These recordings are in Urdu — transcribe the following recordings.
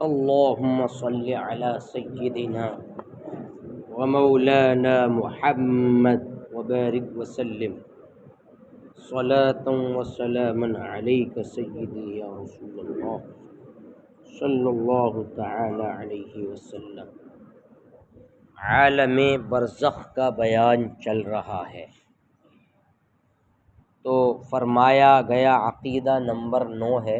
اللهم صل على سيدنا ومولانا محمد وبارك وسلم صلاة وسلاما عليك سيدي يا رسول الله صلی اللہ تعالی علیہ وسلم۔ عالم برزخ کا بیان چل رہا ہے، تو فرمایا گیا عقیدہ نمبر 9 ہے،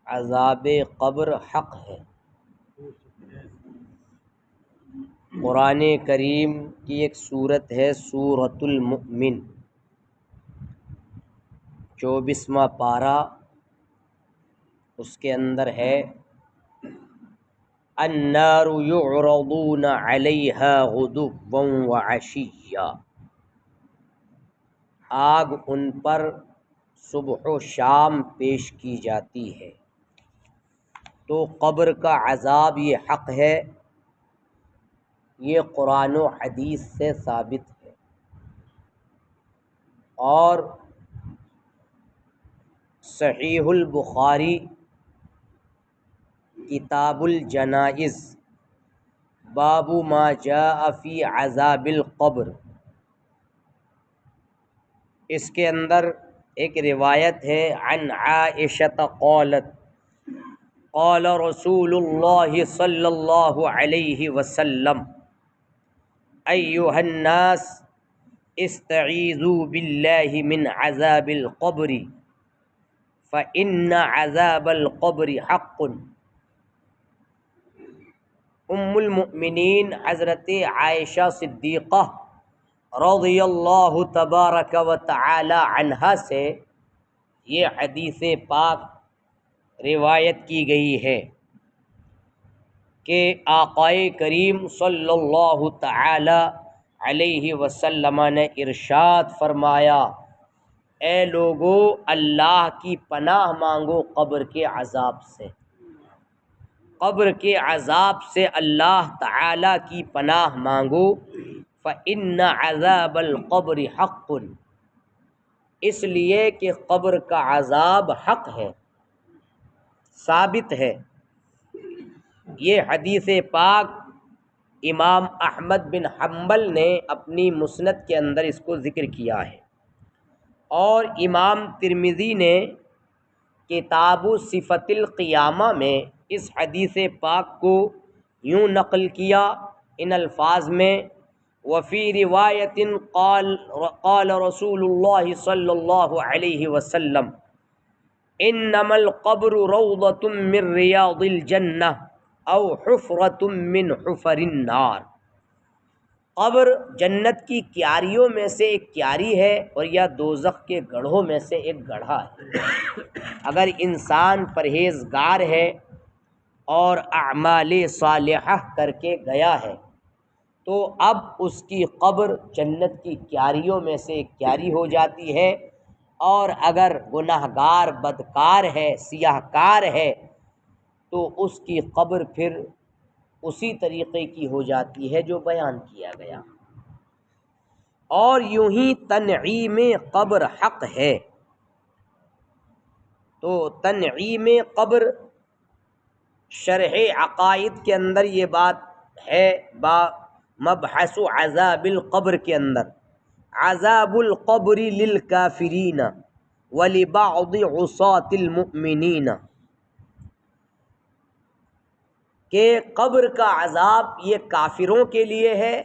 عذاب قبر حق ہے۔ قرآن کریم کی ایک سورت ہے سورۃ المؤمن، 24واں پارہ، اس کے اندر ہے النار یعرضون علیہا غدوا وعشیا، آگ ان پر صبح و شام پیش کی جاتی ہے۔ تو قبر کا عذاب یہ حق ہے، یہ قرآن و حدیث سے ثابت ہے۔ اور صحیح البخاری کتاب الجنائز باب ما جاء فی عذاب القبر، اس کے اندر ایک روایت ہے عن عائشہ قالت قال رسول اللہ صلی اللہ علیہ وسلم ایھا الناس استعیذوا باللہ من عذاب القبر فإن عذاب القبر حق۔ ام المؤمنین حضرت عائشہ صدیقہ رضی اللہ تبارک و تعالی عنہا سے یہ حدیث پاک روایت کی گئی ہے کہ آقائے کریم صلی اللہ تعالی علیہ وسلم نے ارشاد فرمایا، اے لوگو اللہ کی پناہ مانگو قبر کے عذاب سے، قبر کے عذاب سے اللہ تعالی کی پناہ مانگو۔ فإن عذاب القبر حق، اس لیے کہ قبر کا عذاب حق ہے، ثابت ہے۔ یہ حدیث پاک امام احمد بن حنبل نے اپنی مسند کے اندر اس کو ذکر کیا ہے، اور امام ترمذی نے کتاب صفت القیامہ میں اس حدیث پاک کو یوں نقل کیا ان الفاظ میں، وفی روایت قال رسول اللہ صلی اللہ علیہ وسلم انما القبر روضۃ من ریاض الجنہ او حفرۃ من حفر النار، قبر جنت کی کیاریوں میں سے ایک کیاری ہے اور یا دوزخ کے گڑھوں میں سے ایک گڑھا ہے۔ اگر انسان پرہیزگار ہے اور اعمال صالحہ کر کے گیا ہے تو اب اس کی قبر جنت کی کیاریوں میں سے ایک کیاری ہو جاتی ہے، اور اگر گنہگار بدکار ہے، سیاہ کار ہے، تو اس کی قبر پھر اسی طریقے کی ہو جاتی ہے جو بیان کیا گیا۔ اور یوں ہی تنعیم قبر حق ہے۔ تو تنعیم قبر شرح عقائد کے اندر یہ بات ہے، مبحث عذاب القبر کے اندر، عذاب القبر للکافرین ولبعض عصاة المؤمنین، کہ قبر کا عذاب یہ کافروں کے لیے ہے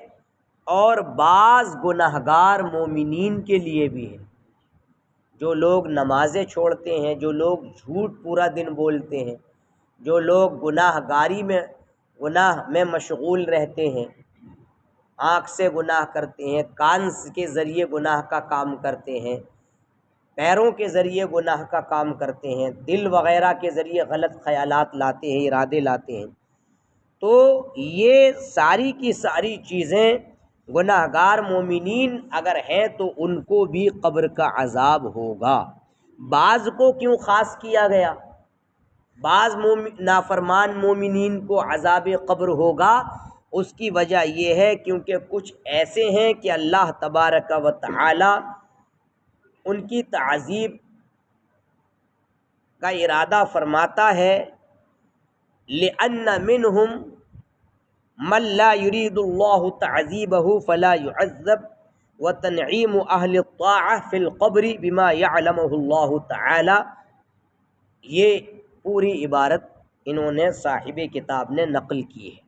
اور بعض گنہگار مومنین کے لیے بھی ہے۔ جو لوگ نمازیں چھوڑتے ہیں، جو لوگ جھوٹ پورا دن بولتے ہیں، جو لوگ گناہ میں مشغول رہتے ہیں، آنکھ سے گناہ کرتے ہیں، کان کے ذریعے گناہ کا کام کرتے ہیں، پیروں کے ذریعے گناہ کا کام کرتے ہیں، دل وغیرہ کے ذریعے غلط خیالات لاتے ہیں، ارادے لاتے ہیں، تو یہ ساری کی ساری چیزیں گناہگار مومنین اگر ہیں تو ان کو بھی قبر کا عذاب ہوگا۔ بعض کو کیوں خاص کیا گیا؟ بعض نافرمان مومنین کو عذاب قبر ہوگا، اس کی وجہ یہ ہے کیونکہ کچھ ایسے ہیں کہ اللہ تبارک و تعالی ان کی تعذیب کا ارادہ فرماتا ہے لأن منهم من لا يريد الله تعذيبه فلا يعذب وتنعيم أهل الطاعة في القبر بما يعلمه الله تعالى. یہ پوری عبارت انہوں نے صاحب کتاب نے نقل کی ہے.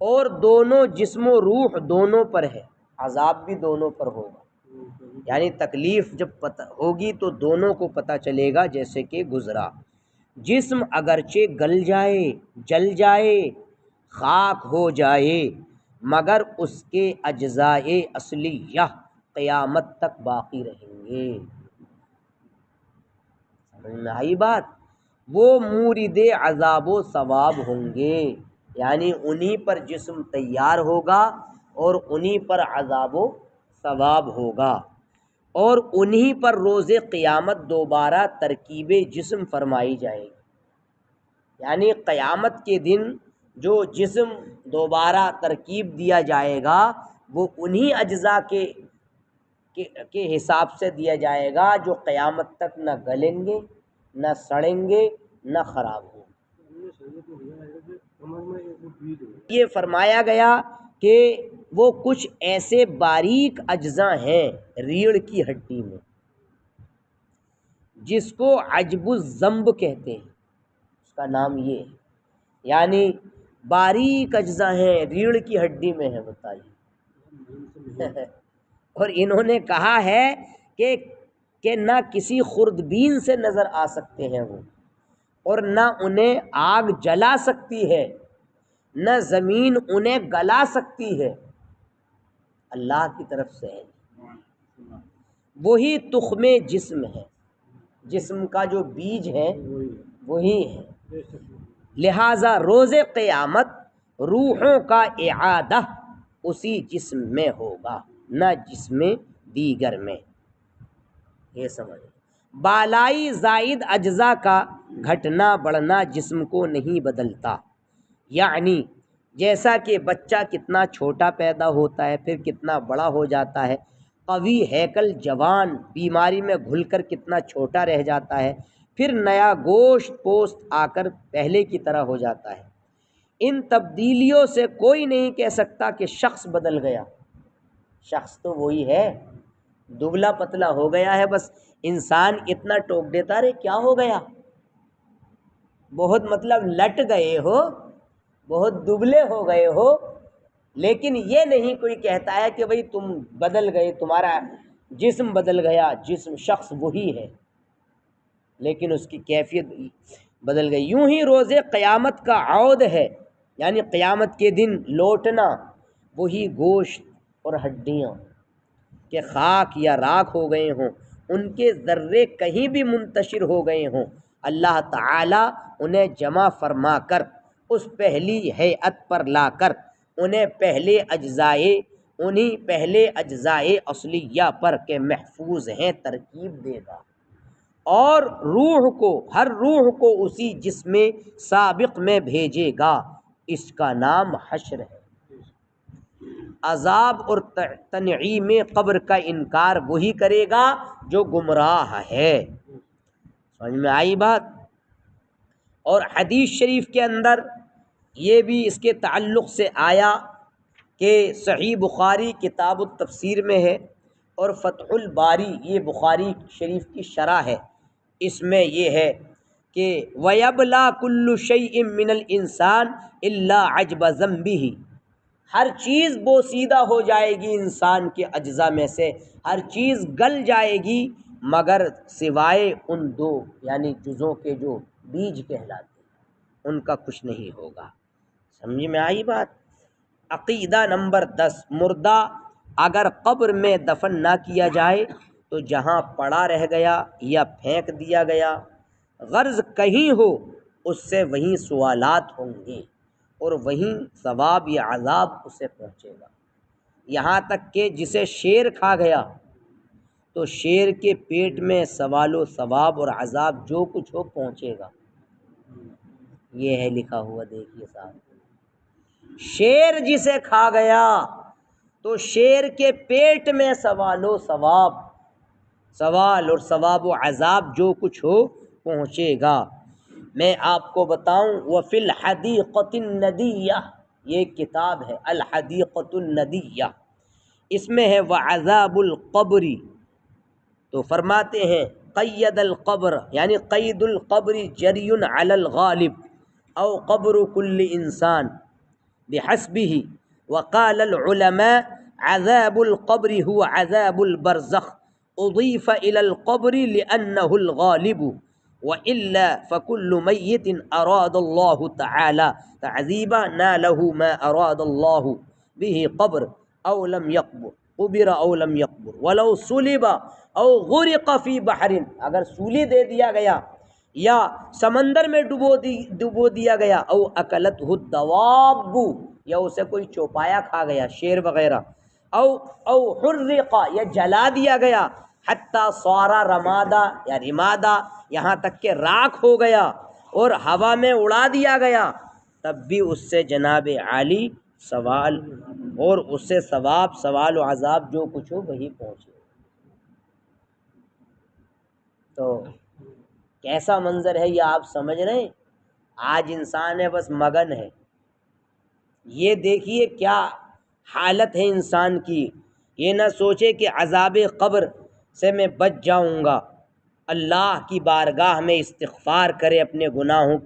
اور دونوں جسم و روح دونوں پر ہے، عذاب بھی دونوں پر ہوگا، یعنی تکلیف جب پتہ ہوگی تو دونوں کو پتہ چلے گا. جیسے کہ گزرا، جسم اگرچہ گل جائے، جل جائے، خاک ہو جائے، مگر اس کے اجزائے اصلیہ قیامت تک باقی رہیں گے. سمجھ میں آئی بات؟ وہ مورد عذاب و ثواب ہوں گے، یعنی انہی پر جسم تیار ہوگا اور انہی پر عذاب و ثواب ہوگا، اور انہی پر روز قیامت دوبارہ ترکیب جسم فرمائی جائے گی. یعنی قیامت کے دن جو جسم دوبارہ ترکیب دیا جائے گا وہ انہی اجزاء کے حساب سے دیا جائے گا جو قیامت تک نہ گلیں گے، نہ سڑیں گے، نہ خراب ہوں. یہ فرمایا گیا کہ وہ کچھ ایسے باریک اجزاء ہیں ریڑھ کی ہڈی میں جس کو عجب الذنب کہتے ہیں، اس کا نام یہ ہے. یعنی باریک اجزاء ہیں، ریڑھ کی ہڈی میں ہے. بتائیے. اور انہوں نے کہا ہے کہ نہ کسی خوردبین سے نظر آ سکتے ہیں وہ، اور نہ انہیں آگ جلا سکتی ہے، نہ زمین انہیں گلا سکتی ہے، اللہ کی طرف سے ہے. وہی تخم جسم ہے، جسم کا جو بیج ہے وہی ہے. لہذا روز قیامت روحوں کا اعادہ اسی جسم میں ہوگا، نہ جسم دیگر میں. یہ سمجھ. بالائی زائد اجزاء کا گھٹنا بڑھنا جسم کو نہیں بدلتا. یعنی جیسا کہ بچہ کتنا چھوٹا پیدا ہوتا ہے پھر کتنا بڑا ہو جاتا ہے، قوی ہیکل جوان بیماری میں گھل کر کتنا چھوٹا رہ جاتا ہے، پھر نیا گوشت پوست آ کر پہلے کی طرح ہو جاتا ہے. ان تبدیلیوں سے کوئی نہیں کہہ سکتا کہ شخص بدل گیا. شخص تو وہی ہے، دبلا پتلا ہو گیا ہے. بس انسان اتنا ٹوک دیتا رہے کیا ہو گیا، بہت مطلب لٹ گئے ہو، بہت دبلے ہو گئے ہو. لیکن یہ نہیں کوئی کہتا ہے کہ بھئی تم بدل گئے، تمہارا جسم بدل گیا. جسم شخص وہی ہے لیکن اس کی کیفیت بدل گئی. یوں ہی روز قیامت کا عود ہے، یعنی قیامت کے دن لوٹنا، وہی گوشت اور ہڈیاں کہ خاک یا راکھ ہو گئے ہوں، ان کے ذرے کہیں بھی منتشر ہو گئے ہوں، اللہ تعالیٰ انہیں جمع فرما کر اس پہلی ہیئت پر لا کر انہیں پہلے اجزائے اصلیہ پر کے محفوظ ہیں ترکیب دے گا، اور ہر روح کو اسی جسم سابق میں بھیجے گا. اس کا نام حشر ہے. عذاب اور تنعیم قبر کا انکار وہی کرے گا جو گمراہ ہے. سمجھ میں آئی بات؟ اور حدیث شریف کے اندر یہ بھی اس کے تعلق سے آیا کہ صحیح بخاری کتاب التفسیر میں ہے، اور فتح الباری یہ بخاری شریف کی شرح ہے، اس میں یہ ہے کہ وَيَبْلَى كُلُّ شَيْءٍ مِّنَ الْإِنسَانِ إِلَّا عَجْبَ ذَنبِهِ. ہر چیز بوسیدہ ہو جائے گی انسان کے اجزاء میں سے، ہر چیز گل جائے گی مگر سوائے ان دو یعنی جزوں کے جو بیج کہلاتے ہیں، ان کا کچھ نہیں ہوگا. سمجھ میں آئی بات؟ عقیدہ نمبر 10، مردہ اگر قبر میں دفن نہ کیا جائے تو جہاں پڑا رہ گیا یا پھینک دیا گیا، غرض کہیں ہو، اس سے وہیں سوالات ہوں گے اور وہیں ثواب یا عذاب اسے پہنچے گا. یہاں تک کہ جسے شیر کھا گیا تو شیر کے پیٹ میں سوال و ثواب اور عذاب جو کچھ ہو پہنچے گا. یہ ہے لکھا ہوا، دیکھیے صاحب. شیر جسے کھا گیا تو شیر کے پیٹ میں سوال اور ثواب و عذاب جو کچھ ہو پہنچے گا. میں آپ کو بتاؤں وفی الحدیقۃ الندیہ، یہ کتاب ہے الحدیقۃ الندیہ، اس میں ہے وعذاب القبر، تو فرماتے ہیں قید القبر یعنی قید القبر جری علی الغالب او قبر کل انسان بحسبه، وقال العلماء عذاب القبر هو عذاب البرزخ اضيف الى القبر لانه الغالب والا فكل ميت اراد الله تعالى تعذيبا ناله ما اراد الله به قبر او لم يقبر قبر او لم يقبر ولو صلب او غرق فی بحر، اگر سولی دے دیا گیا یا سمندر میں ڈبو دیا گیا، او اکلتہ الدواب، یا اسے کوئی چوپایا کھا گیا شیر وغیرہ، او حرق یا جلا دیا گیا، حتی صار رمادا یا رمادا، یہاں تک کہ راکھ ہو گیا اور ہوا میں اڑا دیا گیا، تب بھی اس سے جناب عالی سوال اور اس سے ثواب سوال و عذاب جو کچھ ہو وہی پہنچے۔ تو کیسا منظر ہے یہ آپ سمجھ رہے ہیں؟ آج انسان ہے بس مگن ہے، یہ دیکھیے کیا حالت ہے انسان کی، یہ نہ سوچے کہ عذاب قبر سے میں بچ جاؤں گا، اللہ کی بارگاہ میں استغفار کرے، اپنے گناہوں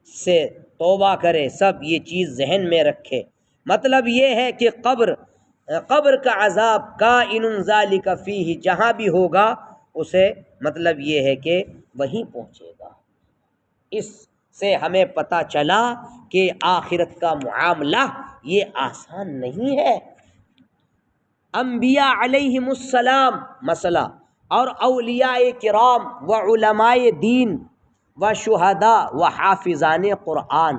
سے توبہ کرے، سب یہ چیز ذہن میں رکھے۔ مطلب یہ ہے کہ قبر کا عذاب کائن ذالک فیہ، جہاں بھی ہوگا اسے مطلب یہ ہے کہ وہیں پہنچے گا۔ اس سے ہمیں پتہ چلا کہ آخرت کا معاملہ یہ آسان نہیں ہے۔ انبیاء علیہم السلام مسئلہ اور اولیاء کرام و علماء دین و شہداء و حافظان قرآن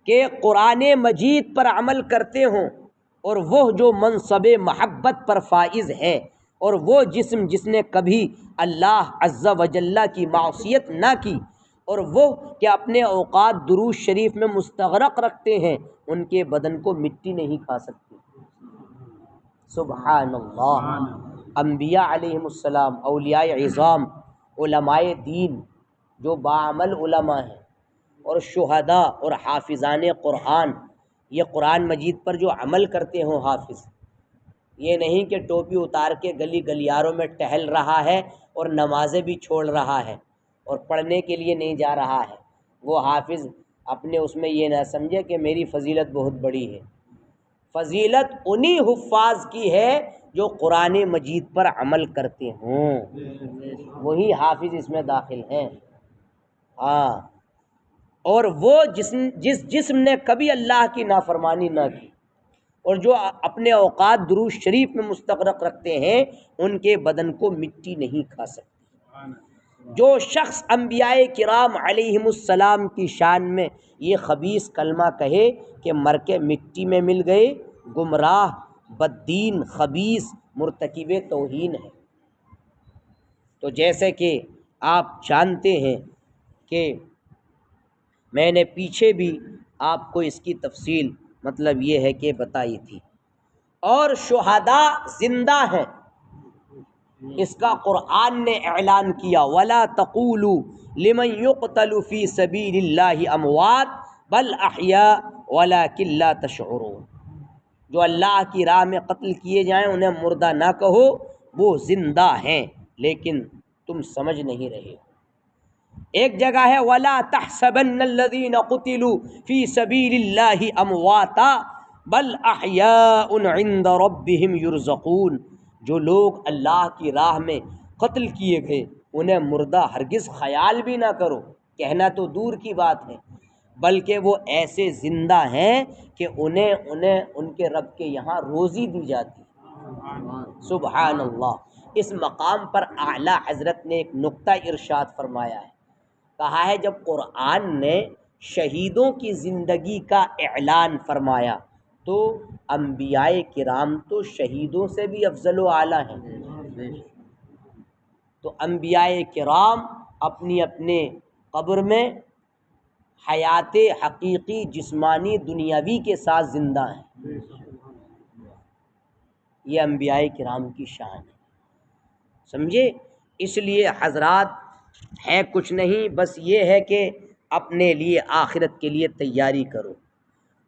کہ قرآن مجید پر عمل کرتے ہوں، اور وہ جو منصب محبت پر فائز ہے، اور وہ جسم جس نے کبھی اللہ عز و جل کی معصیت نہ کی، اور وہ کہ اپنے اوقات درود شریف میں مستغرق رکھتے ہیں، ان کے بدن کو مٹی نہیں کھا سکتی۔ سبحان اللہ۔ انبیاء علیہم السلام، اولیاء عظام، علماء دین جو باعمل علماء ہیں، اور شہداء اور حافظان قرآن، یہ قرآن مجید پر جو عمل کرتے ہوں حافظ، یہ نہیں کہ ٹوپی اتار کے گلی گلیاروں میں ٹہل رہا ہے اور نمازیں بھی چھوڑ رہا ہے اور پڑھنے کے لیے نہیں جا رہا ہے، وہ حافظ اپنے اس میں یہ نہ سمجھے کہ میری فضیلت بہت بڑی ہے۔ فضیلت انہی حفاظ کی ہے جو قرآن مجید پر عمل کرتے ہوں، وہی حافظ اس میں داخل ہیں۔ ہاں، اور وہ جس جسم نے کبھی اللہ کی نافرمانی نہ کی، اور جو اپنے اوقات درود شریف میں مستغرق رکھتے ہیں، ان کے بدن کو مٹی نہیں کھا سکتی۔ جو شخص انبیاء کرام علیہم السلام کی شان میں یہ خبیث کلمہ کہے کہ مر کے مٹی میں مل گئے، گمراہ، بددین، خبیث، مرتکب توہین ہے۔ تو جیسے کہ آپ جانتے ہیں کہ میں نے پیچھے بھی آپ کو اس کی تفصیل مطلب یہ ہے کہ بتائی تھی، اور شہداء زندہ ہیں، اس کا قرآن نے اعلان کیا وَلَا تَقُولُوا لِمَن يُقْتَلُ فِي سَبِيلِ اللَّهِ أَمْوَاتٌ بَلْ أَحْيَاءٌ وَلَكِن لَّا تَشْعُرُونَ، جو اللہ کی راہ میں قتل کیے جائیں انہیں مردہ نہ کہو، وہ زندہ ہیں لیکن تم سمجھ نہیں رہے ہو۔ ایک جگہ ہے وَلَا تَحْسَبَنَّ الَّذِينَ قُتِلُوا فِي سَبِيلِ اللَّهِ أَمْوَاتًا بَلْ أَحْيَاءٌ عِندَ رَبِّهِمْ يُرْزَقُونَ، جو لوگ اللہ کی راہ میں قتل کیے گئے انہیں مردہ ہرگز خیال بھی نہ کرو، کہنا تو دور کی بات ہے، بلکہ وہ ایسے زندہ ہیں کہ انہیں ان کے رب کے یہاں روزی دی جاتی ہے۔ سبحان اللہ۔ اس مقام پر اعلیٰ حضرت نے ایک نقطہ ارشاد فرمایا ہے، کہا ہے جب قرآن نے شہیدوں کی زندگی کا اعلان فرمایا تو انبیاء کرام تو شہیدوں سے بھی افضل و اعلیٰ ہیں۔ تو انبیاء کرام اپنی اپنے قبر میں حیات حقیقی جسمانی دنیاوی کے ساتھ زندہ ہیں، یہ انبیاء کرام کی شان ہے، سمجھے؟ اس لیے حضرات ہے کچھ نہیں، بس یہ ہے کہ اپنے لیے آخرت کے لیے تیاری کرو۔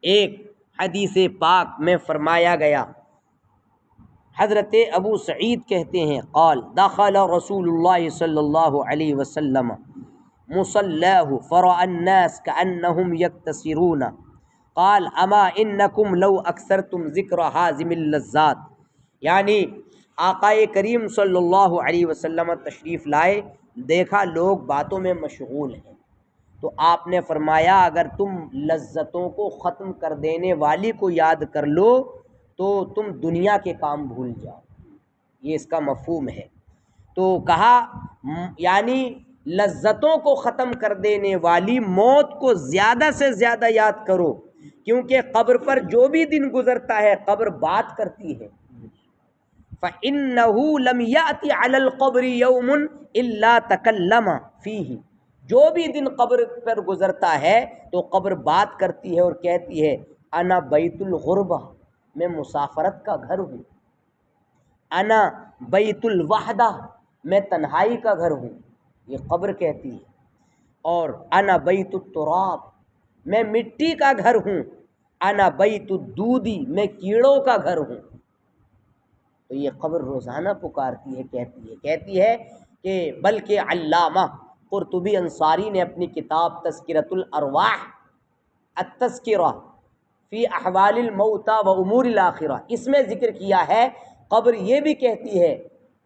ایک حدیث پاک میں فرمایا گیا، حضرت ابو سعید کہتے ہیں قال دخل رسول اللہ صلی اللہ علیہ وسلم مصلاه فرأى الناس كأنهم يكتسرون قال اما انکم لو اکثرتم ذکر حازم اللذات، یعنی آقا کریم صلی اللہ علیہ وسلم تشریف لائے، دیکھا لوگ باتوں میں مشغول ہیں، تو آپ نے فرمایا اگر تم لذتوں کو ختم کر دینے والی کو یاد کر لو تو تم دنیا کے کام بھول جاؤ، یہ اس کا مفہوم ہے۔ تو کہا یعنی لذتوں کو ختم کر دینے والی موت کو زیادہ سے زیادہ یاد کرو، کیونکہ قبر پر جو بھی دن گزرتا ہے قبر بات کرتی ہے۔ فَإِنَّهُ لَمْ يَأْتِ عَلَى الْقَبْرِ يَوْمٌ إِلَّا تَكَلَّمَ فِيهِ، جو بھی دن قبر پر گزرتا ہے تو قبر بات کرتی ہے اور کہتی ہے انا بیت الغربہ، میں مسافرت کا گھر ہوں، انا بیت الوحدہ، میں تنہائی کا گھر ہوں، یہ قبر کہتی ہے، اور انا بیت التراب، میں مٹی کا گھر ہوں، انا بیت الدودی، میں کیڑوں کا گھر ہوں۔ تو یہ قبر روزانہ پکارتی ہے، کہتی ہے کہ بلکہ علامہ قرطبی انصاری نے اپنی کتاب تذکرۃ الارواح التذکرہ فی احوال الموتى و امور الاخرہ، اس میں ذکر کیا ہے قبر یہ بھی کہتی ہے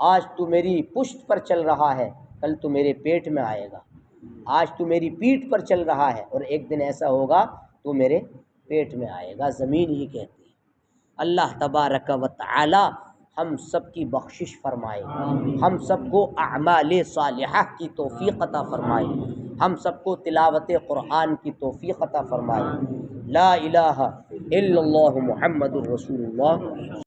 آج تو میری پشت پر چل رہا ہے، کل تو میرے پیٹ میں آئے گا، آج تو میری پیٹھ پر چل رہا ہے اور ایک دن ایسا ہوگا تو میرے پیٹ میں آئے گا، زمین ہی کہتی ہے۔ اللہ تبارک و تعالی ہم سب کی بخشش فرمائے، ہم سب کو اعمال صالحہ کی توفیق عطا فرمائے، ہم سب کو تلاوت قرآن کی توفیق عطا فرمائے۔ لا الہ الا اللہ محمد الرسول اللہ۔